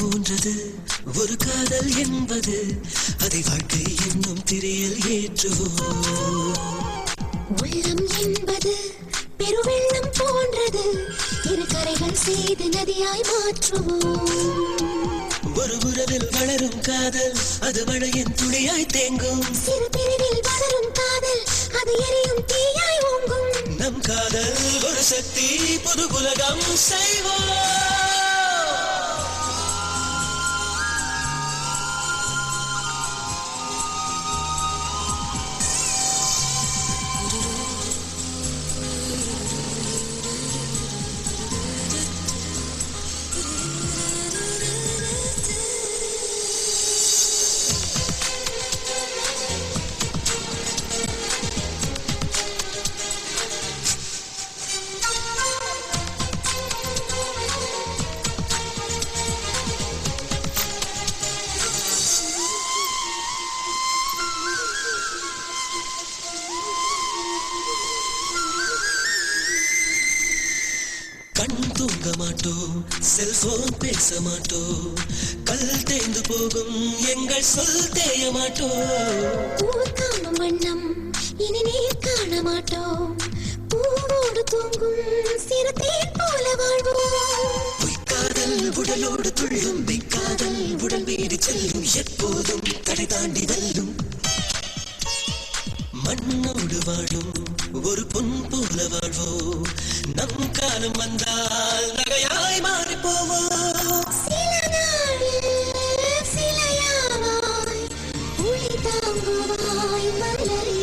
போன்றது ஒரு காதல் என்பது அதை வாழ்க்கை என்னும் திரையில் ஏற்றுவோம். உள்ளம் என்பது பெருவெள்ளம் போன்றது இரு கரைகள் செய்து நதியாய் மாற்றுவோம். ஒரு உறவில் வளரும் காதல் அது மழையின் துளியாய் தேங்கும். சிறு பிரிவில் வளரும் காதல் அது எரியும் தீயாய் ஓங்கும். நம் காதல் ஒரு சக்தி புது உலகம் செய்வோம். கண் தூங்க மாட்டோம், செல்போன் பேச மாட்டோம், கல் தேய்ந்து போகும் எங்கள் சொல் தேய மாட்டோம். பூக்காம வண்ணம் இனி நீர் காண மாட்டோம், பூவோடு தூங்கும் சிறு தேன் போல வாழ்வோம். பொய்க்காதல் உடலோடு துள்ளும், மெய்க்காதல் உடல் மீறி செல்லும், எப்போதும் தடை தாண்டி வெல்லும். மண்ணோடு வாழும் ஒரு பொன் போல வாழ்வோம், நம் காலம் வந்தால் நகையாய் மாறி போவோம். சில நாளில் சிலையாவாய் ஒளி தாங்குவாய் மலரே.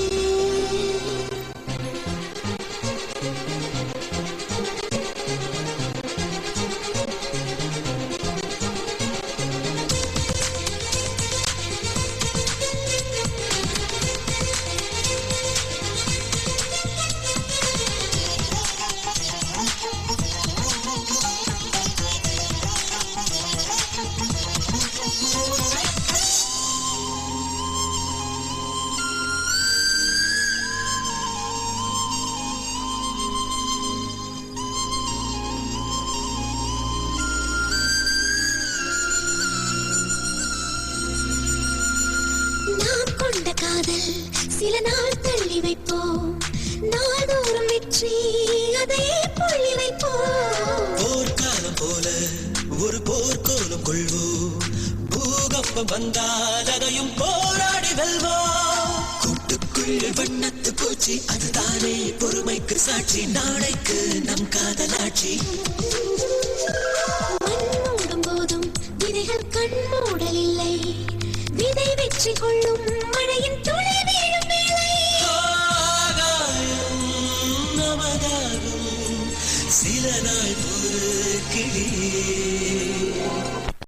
காதல் சில நாள் தள்ளி வைப்போம், நாள்தோறும் வெற்றி அதையே புள்ளி வைப்போம். போர்க்காலம் போல ஒரு போர்க்கோலம் கொள்வோம், பூகம்பம் வந்தால் அதையும் போராடி வெல்வோம். கூட்டுக்குள் வண்ணத்து பூச்சி அதுதானே பொறுமைக்கு சாட்சி, நாளைக்கு நம் காதலாட்சி. மண் போதும் விதைகள் கண் மூடல் இல்லை, விதை வெற்றி கொள்ளும் மழையின் துளி வீழும் வேளை. ஆகாயம் நமதாகும் சில நாள் ஒரு கிளி.